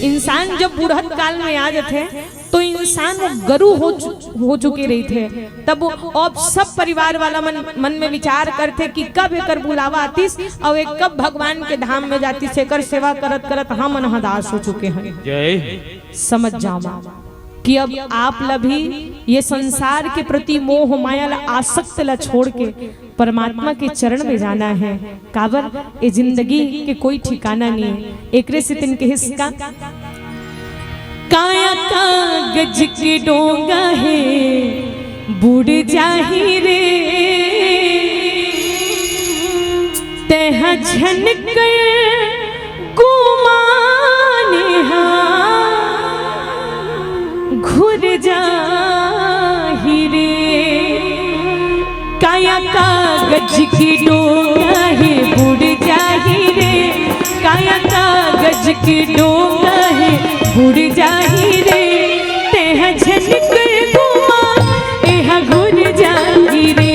इंसान जब बूढ़त काल में आ जाते तो इंसान वो गरु हो चुके रही थे। तब अब सब परिवार वाला मन में विचार करते कि कब एकर बुलावा आतीस और एक कब भगवान के धाम में जाती से कर सेवा करत करत हम अनहदास हो चुके हैं। जय समझ जाओ कि अब आप भी ये संसार के प्रति मोह माया आसक्त ला छोड़ के परमात्मा के चरण में जाना है। काबर ये जिंदगी के कोई ठिकाना नहीं है। एक से तिन के हिस्सा काया कागज के डोंगा है बुड़ जाही रे तेहा झनक गुमाने घुर जाही रे काया कागज की डोंगा है बुड़ जाही रे काया कागज की डोंगा है बुड़ जाही रे तेहा झनक गुमा एहा घुर जाही रे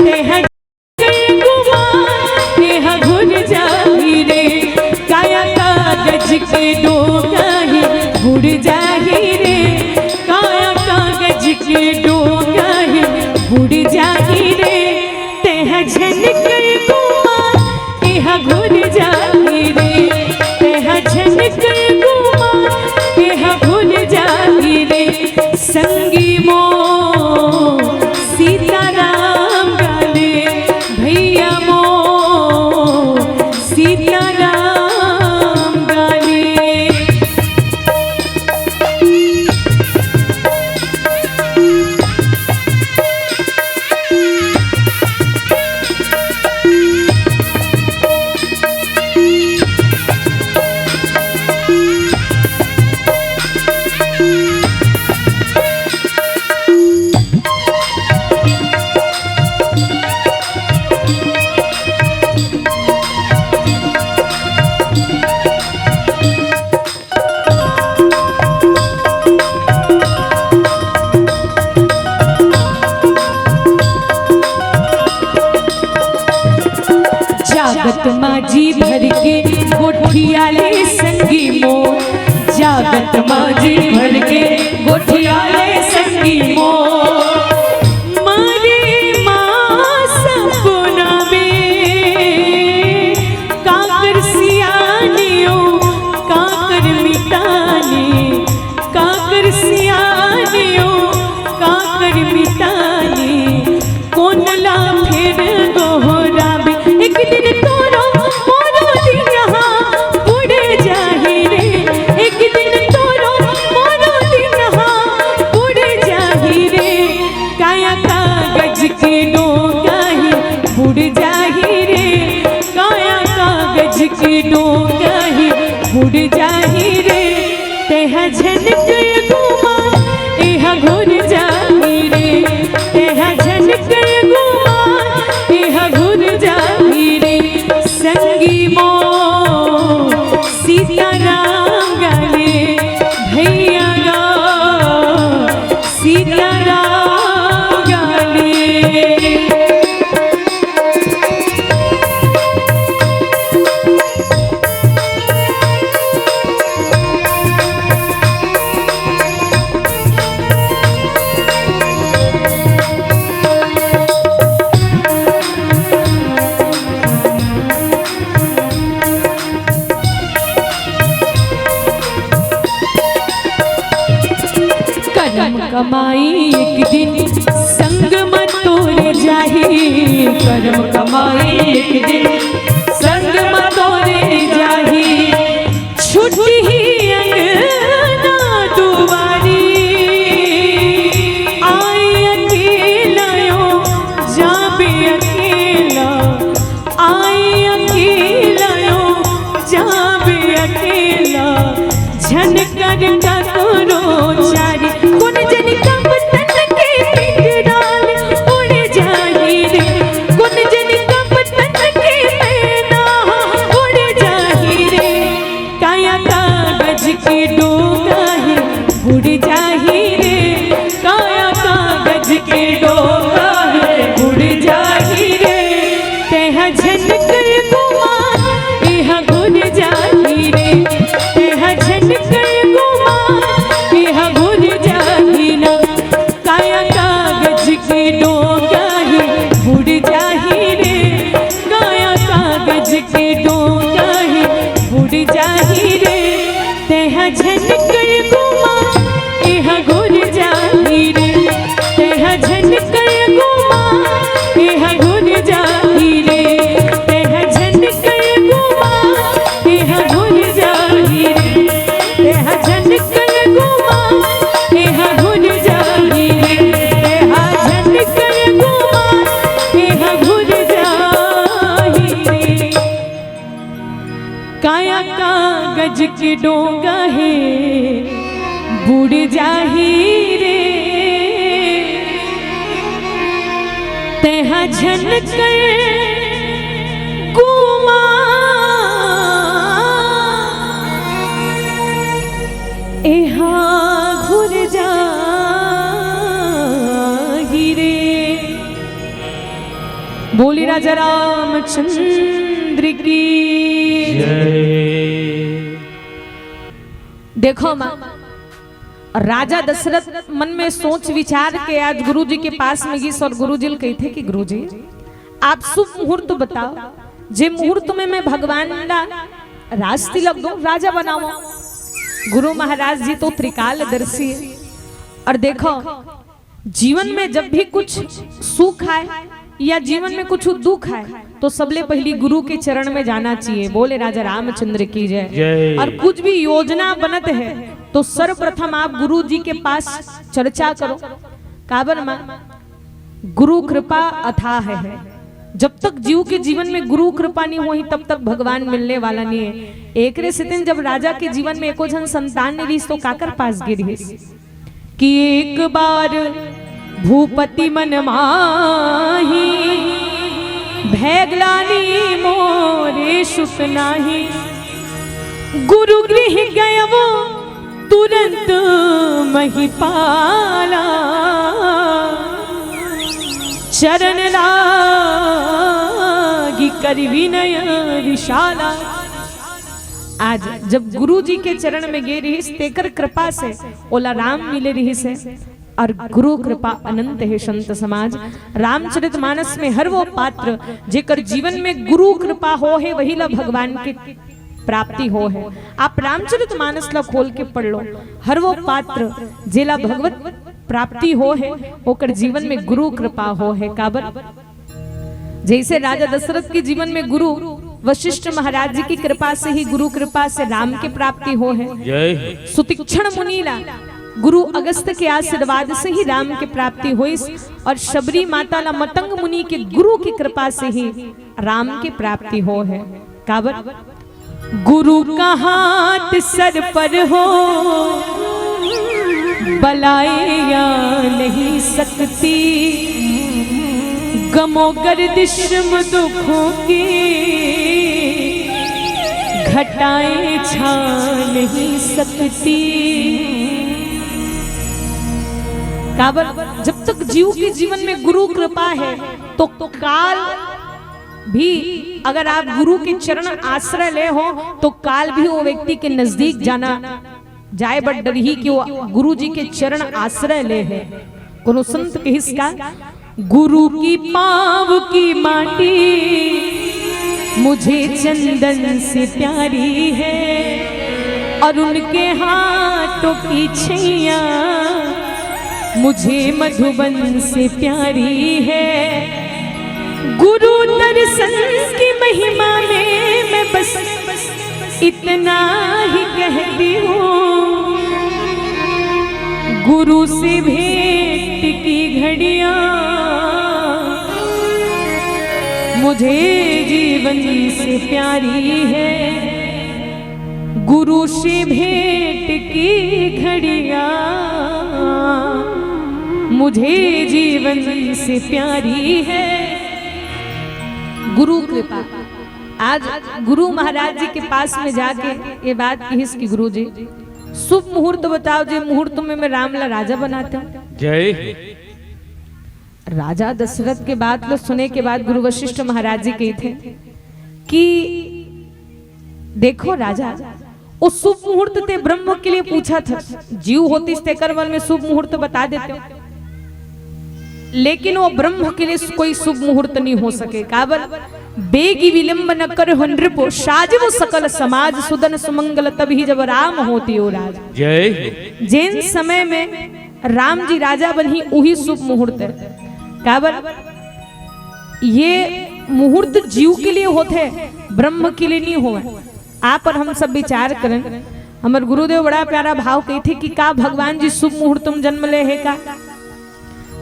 तेहा गुमा एहा घुर जाही रे काया कागज के डोंगा है बुड़ जाही रे काया कागज के डोंगा है बुड़ जाही रे तेहा झनक गुमा एहा घुर जाही रे तेहा झनक गुमा एहा भूल जाही रे संगी मो सीताराम गाले भैया मो सीताराम गाले। जागत माझी भर के गोठियाले संगी मोर जागत माझी भर के गोठियाले संगी मोर मारे माँ सपना में काकर सियानियों काकर मिटाने काकर सियानियों काकर मिटाने कौन ला फिर दोहरावे एक दिन तोरो मोरो दिन यहाँ बुड़ जाही रे एक दिन तोरो मोरो दिन यहाँ बुड़ जाही रे काया कागज के डोंगा ही बुड़ जाही रे काया कागज के डोंगा ही बुड़ जाही रे तेहा झनक गुमा एहा घुर जाही रे तेहा झनक गुमा एहा घुर जाही रे संगी मो सीताराम गाले भैया गा सीताराम गाले। कर्म कमाई एक दिन संग मत तोरे जाही कर्म कमाई एक दिन संग मत तोरे जाही छुट्टी ही अंगना दुआरी आई अकेला यो जाबे अकेला आई अकेला यो जाबे अकेला झनकर का तोरो चारी कौन जन कब तन के पिंड डाल उड़ जाही रे कौन जन कब तन के काया कागज के डोंगा है बुड़ जाही रे, तेहा झनकर कुमा एहा घुर जाही रे। बोली राजा रामचंद्र की देखो मां, राजा दशरथ मन में सोच विचार के आज गुरुजी के पास में गई और गुरुजी कही थे कि गुरुजी आप शुभ मुहूर्त बताओ, जे मुहूर्त में मैं भगवान राज तिलक दो, राजा बनाओ। गुरु महाराज जी तो त्रिकालदर्शी है और देखो जीवन में जब भी कुछ सुख आए या जीवन में कुछ दुख आए तो सबले पहली गुरु के चरण में जाना चाहिए। बोले राजा रामचंद्र की जय। और कुछ भी योजना बनत है तो सर्वप्रथम आप गुरु जी के पास चर्चा करो। काबर मां गुरु कृपा अथाह है, जब तक जीव के जीवन में गुरु कृपा नहीं हुई तब तक भगवान मिलने वाला नहीं है। एक रे दिन जब राजा के जीवन में एको जन संतान नहीं रही तो काकर पास गिरी कि एक बार भूपति मन माही भैगलानी मोरे सुख नाही, गुरु गृह गय वो तुरंत महिपाला, चरण लागी कर विनय विशाला। आज जब गुरु जी के चरण में गे रही तेकर कृपा से ओला राम मिले रही से, और गुरु कृपा अनंत है संत समाज। रामचरितमानस में हर वो पात्र जेकर जीवन में गुरु कृपा हो है वही ला भगवान के प्राप्ति हो है। आप रामचरितमानस ला खोल के पढ़ लो, हर वो पात्र जेला भगवत प्राप्ति हो है होकर जीवन में गुरु कृपा हो है। काबर जैसे राजा दशरथ के जीवन में गुरु वशिष्ठ महाराज जी की कृपा से ही गुरु कृपा से राम की प्राप्ति हो है। सुतीक्षण मुनीला गुरु अगस्त के आशीर्वाद से ही राम की प्राप्ति हुई और शबरी माता ला मतंग मुनि के गुरु की कृपा से ही राम की प्राप्ति हो है। काबर गुरु का हाथ सर पर हो बलाए या नहीं सकती, गमो गर्दिश दुखों की घटाएं छा नहीं सकती। काबर जब तक जीव के जीवन में गुरु कृपा है तो काल भी, अगर आप गुरु के चरण आश्रय ले हो तो काल भी वो व्यक्ति के नजदीक जाना जाए बट डर ही कि वो गुरु जी के चरण आश्रय ले है। कोनो संत के हिस्सा गुरु की पाँव की माटी मुझे चंदन से प्यारी है और उनके हाथों की छैया मुझे मधुबन से प्यारी है। गुरु दर्शन की महिमा में मैं बस इतना ही कहती हूँ, गुरु से भेंट की घड़ियाँ मुझे जीवन से प्यारी है। गुरु से भेंट की घड़ियाँ मुझे जीवन से प्यारी है। गुरु कृपा। आज गुरु महाराज जी के पास में जाके ये बात कही कि गुरु जी शुभ मुहूर्त बताओ, जो मुहूर्त में मैं राम ला राजा बनाता हूँ। जय। राजा दशरथ के बात लो सुने के बाद गुरु वशिष्ठ महाराज जी कहे थे कि देखो राजा, उस शुभ मुहूर्त ते ब्रह्म के लिए पूछा था, जीव होती तेकर मन में शुभ मुहूर्त बता देते हो, लेकिन वो ब्रह्म के लिए कोई शुभ मुहूर्त नहीं हो सके। काबर बेगी विलंब न कर नृपो साजिब सकल समाज सुदन सुमंगल तभी जब राम होती हो राज। जय। जिन समय में राम जी राजा बनी वही शुभ मुहूर्त है। काबर ये मुहूर्त जीव के लिए होते ब्रह्म के लिए नहीं हुआ। आप और हम सब विचार करें, हमारे गुरुदेव बड़ा प्यारा भाव कही थे कि का भगवान जी शुभ मुहूर्त में जन्म ले है का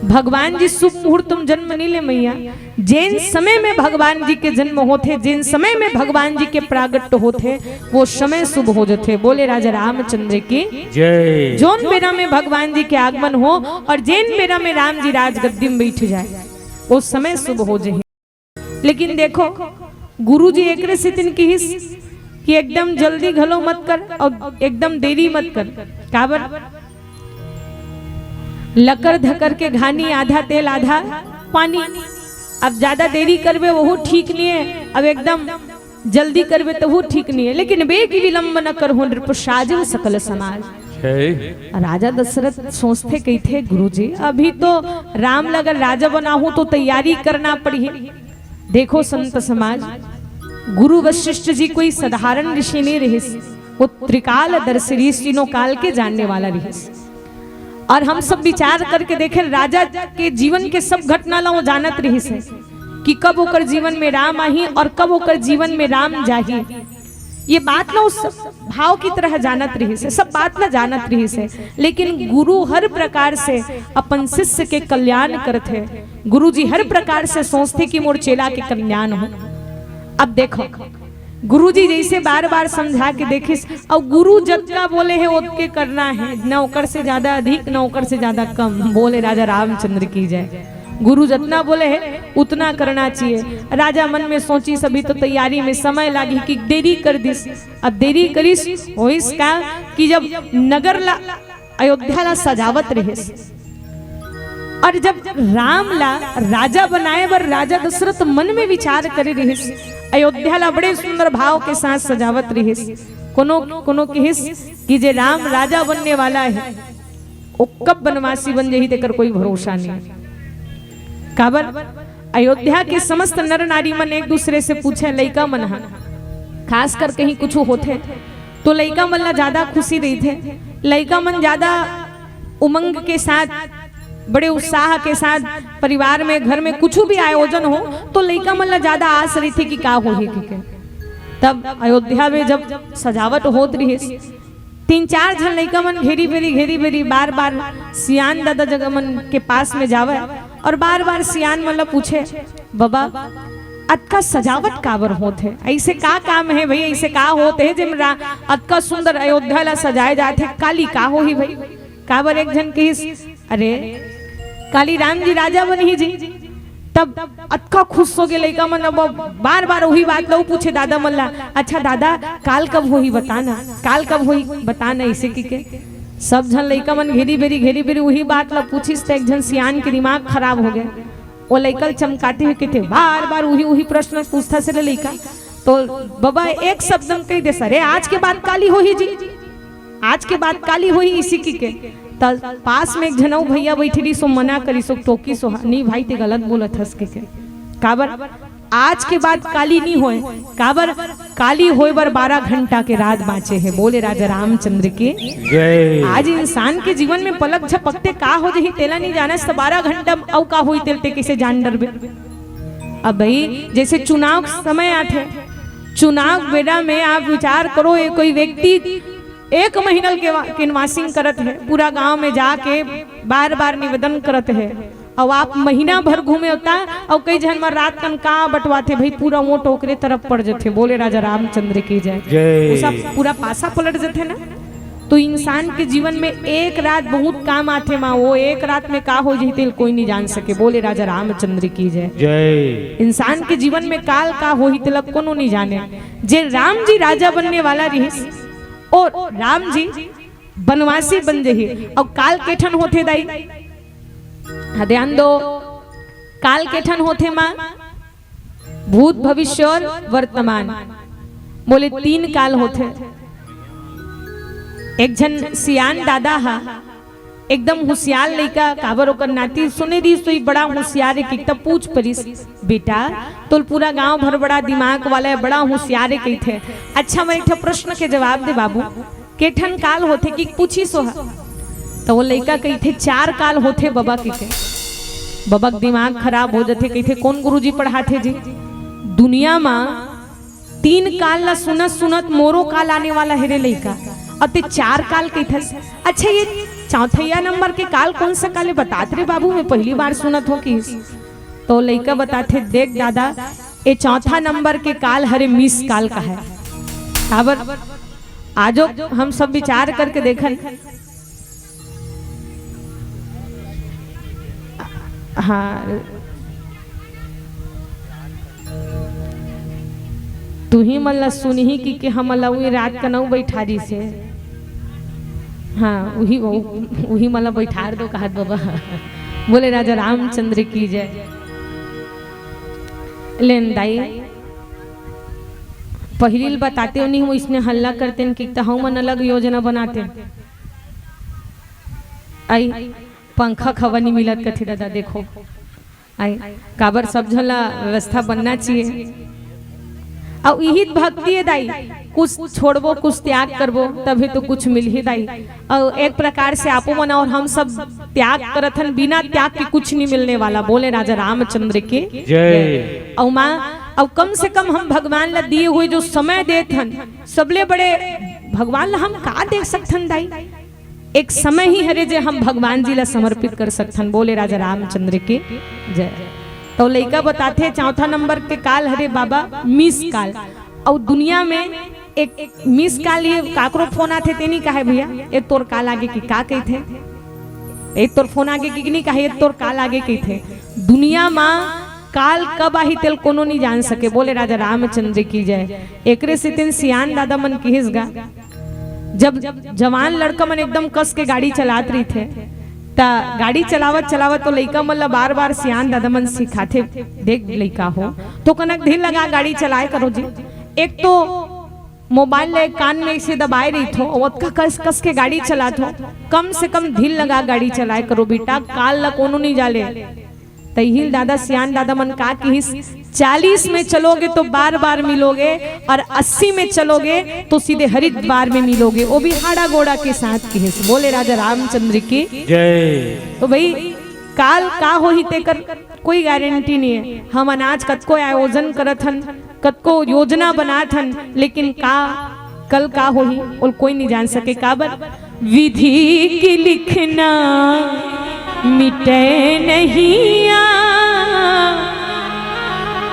भगवान जी शुभ मुहूर्त तुम जन्म नहीं ले मैया, जिन समय में भगवान जी के जन्म होते, जिन समय में भगवान जी के प्रागट्य होते, वो समय शुभ हो जाते। बोले राजा रामचंद्र की जय। जोन बेरा में भगवान जी के आगमन हो और जिन बेरा में राम जी राजगद्दी में बैठ जाए, वो समय शुभ हो जाए। लेकिन देखो गुरु जी एक सितिन की हिस कि एकदम जल्दी घलो मत कर और एकदम देरी मत कर। काबर लकर धकर के घानी, आधा तेल आधा पानी। अब ज्यादा देरी करबे वो ठीक नहीं है, अब एकदम जल्दी करबे तो वो ठीक नहीं है। लेकिन बेग विलंब न कर हो नृप साजन सकल समाज। राजा दशरथ सोचते कही थे गुरुजी अभी तो राम लगर राजा बना हूं तो तैयारी करना पड़ी। देखो संत समाज, गुरु वशिष्ठ जी कोई साधारण ऋषि नहीं रहे, वो त्रिकाल दर्शी तीनों काल के जानने वाला रहे। और हम सब विचार करके देखे राजा के जीवन के सब घटना ला वो जानत रही से कि कब होकर जीवन में राम आई और कब होकर जीवन में राम जाही। ये बात ना उस भाव की तरह जानत रही से, सब बात ना जानत रही से। लेकिन गुरु हर प्रकार से अपन शिष्य के कल्याण करते। गुरु जी हर प्रकार से सोचते कि मोर चेला के कल्याण हो। अब देखो गुरुजी जैसे बार बार समझा के देखिस, और गुरु जब का बोले है ओके करना है, नौकर से ज्यादा अधिक नौकर से ज्यादा कम। बोले राजा रामचंद्र की जय। गुरु जितना बोले है उतना करना चाहिए। राजा मन में सोची सभी तो तैयारी में समय लागी कि देरी कर दिस। अब देरी करिस हो इसका कि जब नगर ला अयोध्या ला सजावत रहे और जब राम ला राजा बनाए बर राजा दशरथ मन में विचार करे रहे, अयोध्या ला बड़े सुंदर भाव के साथ सजावत रहे। कोनो कहिस कि जे राम राजा बनने वाला है वो कब बनवासी बन जाही तेकर कोई भरोसा नहीं। काबर अयोध्या के समस्त नर नारी मन एक दूसरे से पूछे, लइका मन खास कर कहीं कुछ होते तो लइका मन ला ज्यादा खुशी रही थे। लइका मन ज्यादा उमंग के साथ, बड़े उत्साह के साथ परिवार में घर में कुछ भी आयोजन हो तो लइका मन ला ज्यादा आस रही थी कि का होही के। तब अयोध्या में जब सजावट होत रही, 3-4 जन लइका मन घेरी बेरी बार बार सियान दादा जगमन के पास में जावे और बार बार सियान मन ला पूछे, बाबा अतका सजावट काबर होते, ऐसे का काम है भाई, ऐसे का होते है जिम अतका सुंदर अयोध्या ला सजाए जाते, काली का हो ही भाई। काबर एक जन की अरे काली राम जी राजा बनी जी। तब अतका खुश हो गए लइका मन, बार बार वही बात लो पूछे दादा मल्ला, अच्छा दादा काल कब होही बताना, काल कब होही बताना। इसे की के सब जन लइका मन घेरी बेरी वही बात ला पूछिस। एक जन सियान के दिमाग खराब हो गए, वो लइका चमकाते हुए कहते बार बार वही प्रश्न पूछता से लइका। तो बाबा एक शब्द में कह दे सर आज के बाद काली होही जी, आज के बाद काली होही। इसी की के पास में एक जनऊ भैया बैठी सो मना करी सो टोकी सो नहीं भाई ते गलत बोलत हस के। काबर आज के बाद काली नहीं होए, काबर काली होए बर 12 घंटा के रात बाँचे है। बोले राजा रामचंद्र के जय। आज इंसान के जीवन में पलक झपकते का हो जही तेला नहीं जाना, 12 घंटा औ का होई तेलते किसे जान डरबे। अब भाई जैसे चुनाव समय आते, चुनाव बेड़ा में आप विचार करो, ये कोई व्यक्ति 1 महीना के निवासिंग करत है, पूरा गांव में जाके बार बार निवेदन करत है, और आप महीना भर घूमे होता और कई जन में रात कन का बंटवाते भाई पूरा वो टोकरे तरफ पड़ जाते। बोले राजा रामचंद्र की जय। सब पूरा पासा पलट जाते ना। तो इंसान के जीवन में एक रात बहुत काम आते माँ, वो एक रात में का हो जाते कोई नहीं जान सके। बोले राजा रामचंद्र की जय। इंसान के जीवन में काल का हो ही तिलक कोनो नहीं जाने। जे राम जी राजा बनने वाला रही और राम जी बनवासी बन जही, और काल के ठन होते दाई ध्यान दो, काल के ठन होते माँ भूत भविष्य और वर्तमान। बोले 3 काल होते। एक जन सियान दादा हा एकदम होशियार लइका, काबर ओकर नाती सुने दी सोई बड़ा होशियार है कि तब पूछ परिस बेटा तो पूरा गांव भर बड़ा दिमाग वाला है, बड़ा होशियार है कही थे। अच्छा मैं एक प्रश्न के जवाब दे बाबू, केठन काल होते कि पूछी सो हा? तो वो लइका कही थे 4 काल होते बाबा की थे। बाबा दिमाग खराब हो जाते, कही थे कौन गुरुजी पढ़ाते जी? दुनिया में 3 काल ला सुनत सुनत मोरो काल आने वाला है रे लइका, और ते 4 काल कही थे। अच्छा ये चौथैया नंबर के काल कौन सा काले बताते रे बाबू, मैं पहली बार सुनत हो कि। तो लड़का बताते देख दादा ये चौथा नंबर के काल हरे मिस काल का है। खबर आजो हम सब विचार करके देखन। हाँ तू ही मल्ला सुनही कि हम अल्लाह रात का 9 बैठारी से। हाँ वही मला बैठार दो कहत बाबा। बोले राजा रामचंद्र की जय। लेन दाई पहली बताते हो नहीं वो इसने हल्ला करते कि हम मन अलग योजना बनाते। आई पंखा खबर नहीं मिलत कथी दादा देखो। आई काबर सब झला व्यवस्था बनना चाहिए। और यही भक्ति है दाई, कुछ छोड़बो कुछ त्याग करबो तभी तो कुछ मिल ही दाई। और एक प्रकार से आपो मना और हम सब त्याग करथन, बिना त्याग के कुछ नहीं मिलने वाला। बोले राजा रामचंद्र के जय। और माँ और कम से कम हम भगवान ला दिए हुए जो समय देथन, सबले बड़े भगवान ला हम का देख सकथन दाई। एक समय ही हरे जे हम भगवान जी ला समर्पित कर सकथन। बोले राजा रामचंद्र के जय। तो लड़का बताते चौथा नंबर के काल हरे बाबा मिस काल। और दुनिया में एक मिस काल ये काकरो फोन आते ते नहीं कहे भैया एक तोर काल आगे की का कही थे, एक तोर फोन आगे की नहीं कहे एक तोर काल आगे कही थे। दुनिया माँ काल कब आही तेल कोनो नहीं जान सके। बोले राजा रामचंद्र की जय। एकरे से तीन सियान दादा मन किहिसगा जब जवान लड़का मन एकदम कस के गाड़ी चलात रही थे ता गाड़ी चलावत चलावत तो लड़का मतलब बार बार सियान दादा मन सिखाते देख लड़का हो तो कनक धीर लगा गाड़ी चलाए करो जी। एक तो मोबाइल ले कान में इसे दबाए रही थो और कस कस के गाड़ी चलात हो। कम से कम धीर लगा गाड़ी चलाए करो बेटा, काल ला कोनो नहीं जाले। तहिल दादा सियान दादा मन का कि 40 में चलोगे तो बार बार मिलोगे और 80 में चलोगे तो सीधे हरिद्वार में मिलोगे, वो भी हाड़ा गोड़ा के साथ की। बोले राजा रामचंद्र की जय। तो भाई काल का हो ही तेकर कोई गारंटी नहीं है। हम अनाज कतको आयोजन करत हन, कतको योजना बनात हन, लेकिन का कल का हो ही और कोई नहीं जान सके। काबर विधि की लिखना मिटे नहीं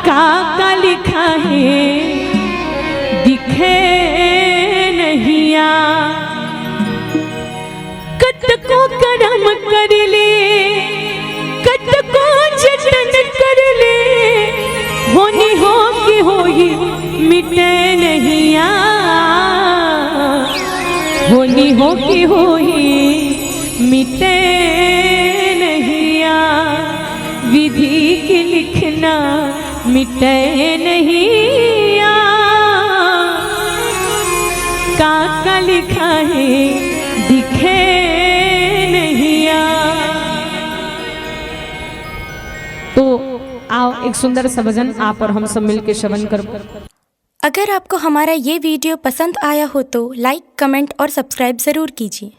का लिखा है दिखे नहीं। कत को कर्म कर ले कत को जतन कर ले, होनी हो कि हो ही मिटे नहीं। होनी हो कि हो ही मिटे नहीं। विधि की लिखना मिटे नहीं। का लिखा है दिखे नहीं। तो आओ एक सुंदर सा भजन आप और हम सब मिलकर श्रवण करो। अगर आपको हमारा ये वीडियो पसंद आया हो तो लाइक, कमेंट और सब्सक्राइब ज़रूर कीजिए।